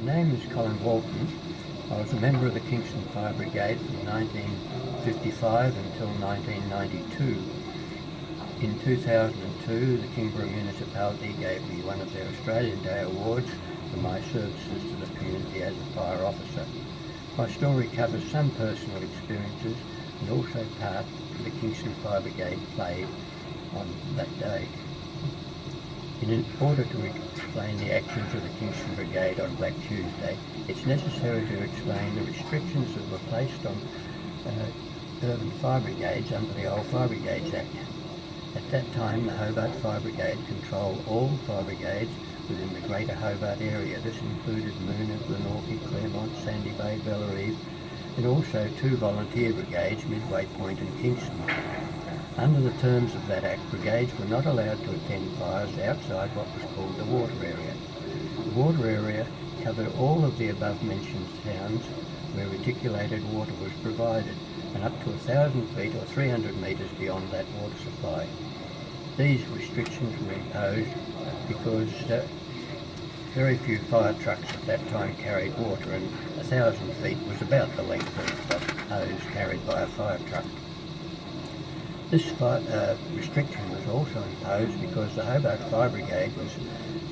My name is Colin Walton. I was a member of the Kingston Fire Brigade from 1955 until 1992. In 2002, the Kingborough Municipality gave me one of their Australian Day Awards for my services to the community as a fire officer. My story covers some personal experiences and also part the Kingston Fire Brigade played on that day. In order to explain the actions of the Kingston Brigade on Black Tuesday, it's necessary to explain the restrictions that were placed on urban fire brigades under the old Fire Brigades Act. At that time, the Hobart Fire Brigade controlled all fire brigades within the Greater Hobart area. This included Moona, Glenorchy, Claremont, Sandy Bay, Bellerive, and also 2 volunteer brigades, Midway Point and Kingston. Under the terms of that Act, brigades were not allowed to attend fires outside what was called the water area. The water area covered all of the above-mentioned towns where reticulated water was provided, and up to 1,000 feet or 300 metres beyond that water supply. These restrictions were imposed because very few fire trucks at that time carried water, and 1,000 feet was about the length of the hose carried by a fire truck. This restriction was also imposed because the Hobart Fire Brigade was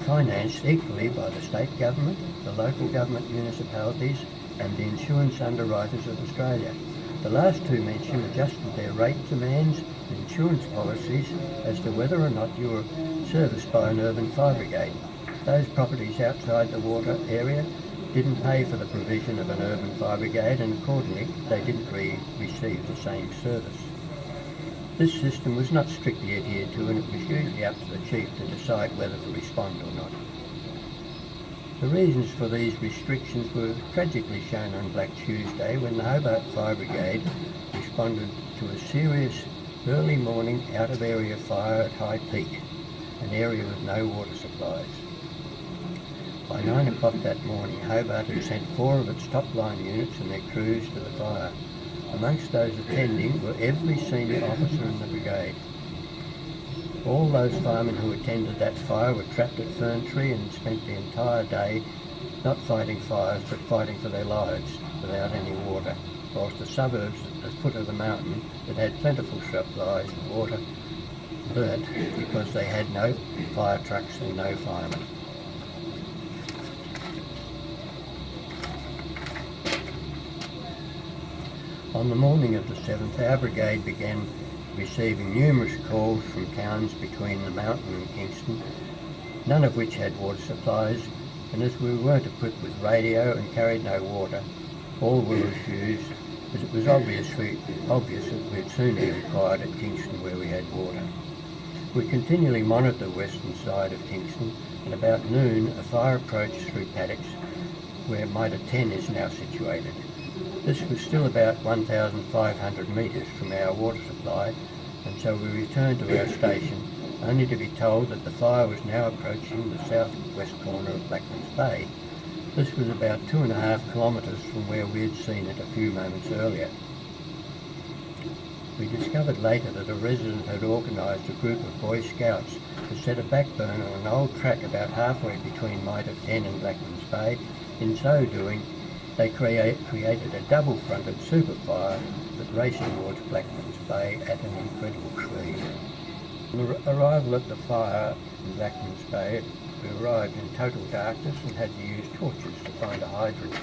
financed equally by the state government, the local government municipalities and the insurance underwriters of Australia. The last two mentioned adjusted their rate demands and insurance policies as to whether or not you were serviced by an urban fire brigade. Those properties outside the water area didn't pay for the provision of an urban fire brigade, and accordingly they didn't receive the same service. This system was not strictly adhered to, and it was usually up to the chief to decide whether to respond or not. The reasons for these restrictions were tragically shown on Black Tuesday when the Hobart Fire Brigade responded to a serious early morning out-of-area fire at High Peak, an area with no water supplies. By 9 o'clock that morning, Hobart had sent 4 of its top-line units and their crews to the fire. Amongst those attending were every senior officer in the brigade. All those firemen who attended that fire were trapped at Ferntree and spent the entire day not fighting fires but fighting for their lives without any water, whilst the suburbs at the foot of the mountain that had plentiful supplies of water burnt because they had no fire trucks and no firemen. On the morning of the 7th, our brigade began receiving numerous calls from towns between the mountain and Kingston, none of which had water supplies, and as we weren't equipped with radio and carried no water, all were refused, as it was obvious that we'd soon be required at Kingston where we had water. We continually monitored the western side of Kingston, and about noon a fire approached through paddocks where Mitre 10 is now situated. This was still about 1,500 metres from our water supply, and so we returned to our station, only to be told that the fire was now approaching the southwest corner of Blackman's Bay. This was about 2.5 kilometres from where we had seen it a few moments earlier. We discovered later that a resident had organised a group of Boy Scouts to set a backburner on an old track about halfway between Mitre 10 and Blackman's Bay. In so doing, they created a double-fronted super fire that raced towards Blackman's Bay at an incredible speed. On the arrival at the fire in Blackman's Bay, we arrived in total darkness and had to use torches to find a hydrant.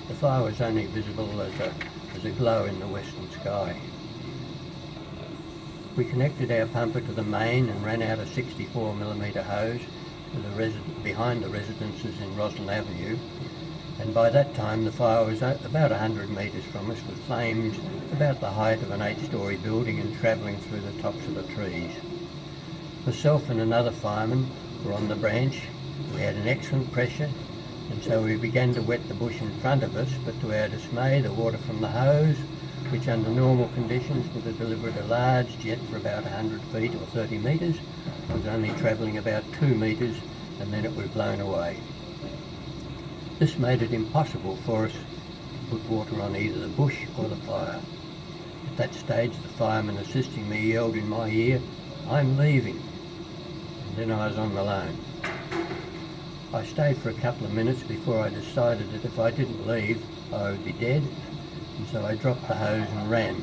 The fire was only visible as a glow in the western sky. We connected our pumper to the main and ran out a 64mm hose to behind the residences in Roslyn Avenue, and by that time the fire was about 100 metres from us, with flames about the height of an 8-storey building and travelling through the tops of the trees. Myself and another fireman were on the branch. We had an excellent pressure, and so we began to wet the bush in front of us, but to our dismay the water from the hose, which under normal conditions would have delivered a large jet for about 100 feet or 30 metres, was only travelling about 2 metres, and then it was blown away. This made it impossible for us to put water on either the bush or the fire. At that stage the fireman assisting me yelled in my ear, "I'm leaving," and then I was on my own. I stayed for a couple of minutes before I decided that if I didn't leave, I would be dead, and so I dropped the hose and ran.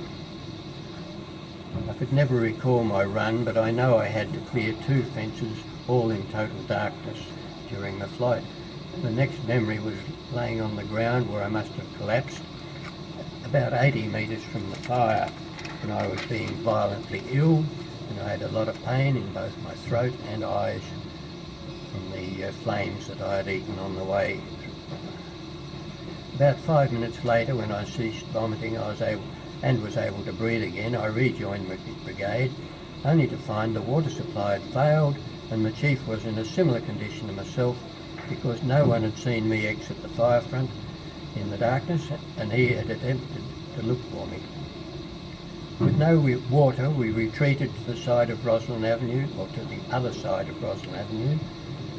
I could never recall my run, but I know I had to clear 2 fences, all in total darkness, during the flight. The next memory was laying on the ground where I must have collapsed, about 80 metres from the fire, and I was being violently ill, and I had a lot of pain in both my throat and eyes from the flames that I had eaten on the way. About 5 minutes later, when I ceased vomiting, was able to breathe again, I rejoined the brigade, only to find the water supply had failed, and the chief was in a similar condition to myself, because no one had seen me exit the fire front in the darkness, and he had attempted to look for me. With no water, we retreated to the side of Roslyn Avenue, or to the other side of Roslyn Avenue,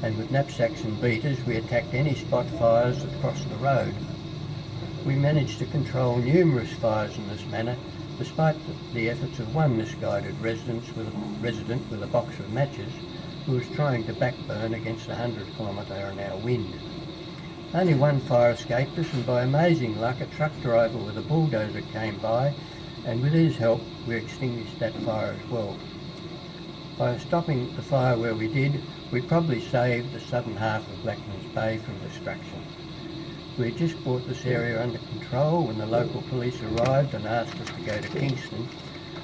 and with knapsacks and beaters we attacked any spot fires that crossed the road. We managed to control numerous fires in this manner, despite the efforts of one misguided resident with a box of matches who was trying to backburn against a 100km/h wind. Only one fire escaped us, and by amazing luck a truck driver with a bulldozer came by, and with his help we extinguished that fire as well. By stopping the fire where we did, we probably saved the southern half of Blackman's Bay from destruction. We had just brought this area under control when the local police arrived and asked us to go to Kingston,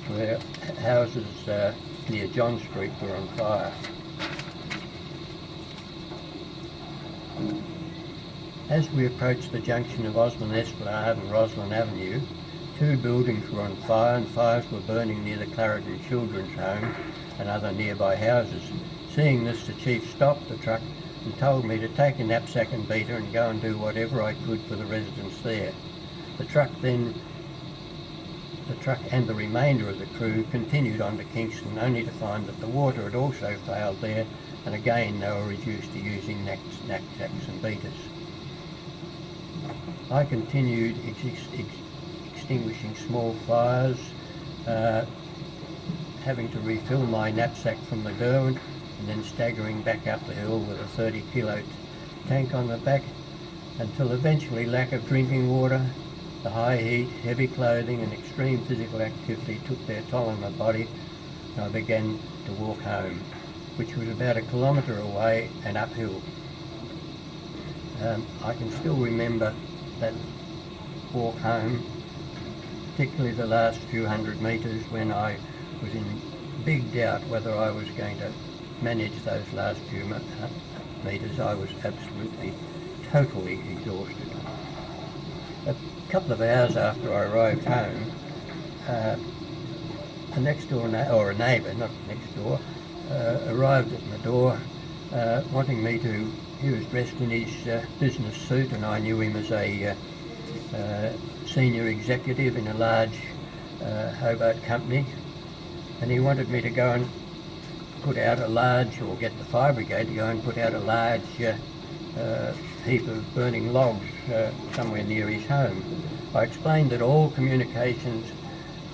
where houses near John Street were on fire. As we approached the junction of Osmond Esplanade and Roslyn Avenue, 2 buildings were on fire and fires were burning near the Clarendon Children's Home and other nearby houses. Seeing this, the chief stopped the truck and told me to take a knapsack and beater and go and do whatever I could for the residents there. The truck and the remainder of the crew continued on to Kingston, only to find that the water had also failed there, and again they were reduced to using knacksacks and beaters. I continued extinguishing small fires, having to refill my knapsack from the Derwent, and then staggering back up the hill with a 30-kilo tank on the back, until eventually lack of drinking water, the high heat, heavy clothing and extreme physical activity took their toll on my body, and I began to walk home, which was about 1 kilometre away and uphill. I can still remember that walk home, particularly the last few hundred metres, when I was in big doubt whether I was going to manage those last few metres. I was absolutely, totally exhausted. A couple of hours after I arrived home, a next door or a neighbour, not next door, arrived at my door wanting me to. He was dressed in his business suit, and I knew him as a senior executive in a large Hobart company, and he wanted me to go and put out a large, or get the fire brigade to go and put out a large heap of burning logs somewhere near his home. I explained that all communications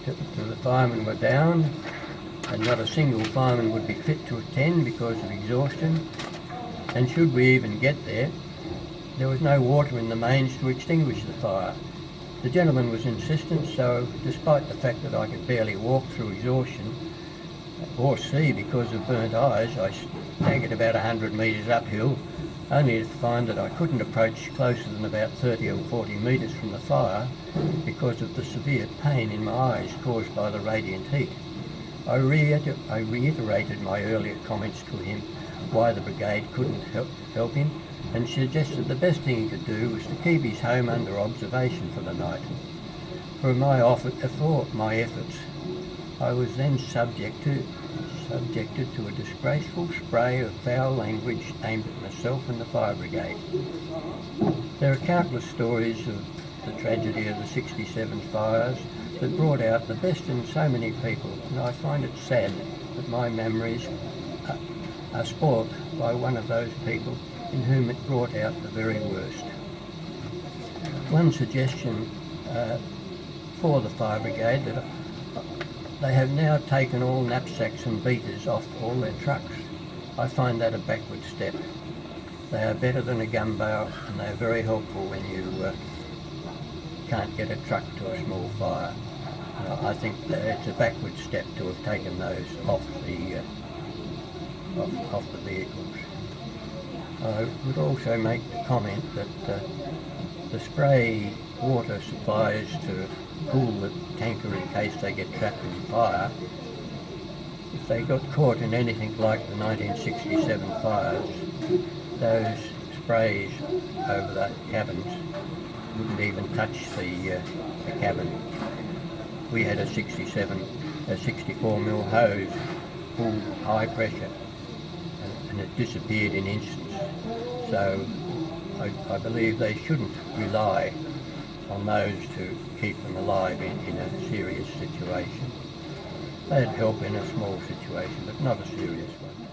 to the firemen were down, and not a single fireman would be fit to attend because of exhaustion, and should we even get there, there was no water in the mains to extinguish the fire. The gentleman was insistent, so despite the fact that I could barely walk through exhaustion or see because of burnt eyes, I staggered about 100 metres uphill, only to find that I couldn't approach closer than about 30 or 40 metres from the fire because of the severe pain in my eyes caused by the radiant heat. I reiterated my earlier comments to him why the brigade couldn't help him, and suggested the best thing he could do was to keep his home under observation for the night. For my efforts, I was then subjected to a disgraceful spray of foul language aimed at myself and the fire brigade. There are countless stories of the tragedy of the 67 fires that brought out the best in so many people, and I find it sad that my memories are spoilt by one of those people in whom it brought out the very worst. One suggestion for the fire brigade, that they have now taken all knapsacks and beaters off all their trucks. I find that a backward step. They are better than a gun barrel, and they're very helpful when you can't get a truck to a small fire. I think that it's a backward step to have taken those off the vehicles. I would also make the comment that the spray water supplies to cool the tanker in case they get trapped in fire, if they got caught in anything like the 1967 fires, those sprays over the cabins wouldn't even touch the cabin. We had a 64 mil hose, full high pressure, and it disappeared in instants. So I believe they shouldn't rely on those to keep them alive in a serious situation. They'd help in a small situation, but not a serious one.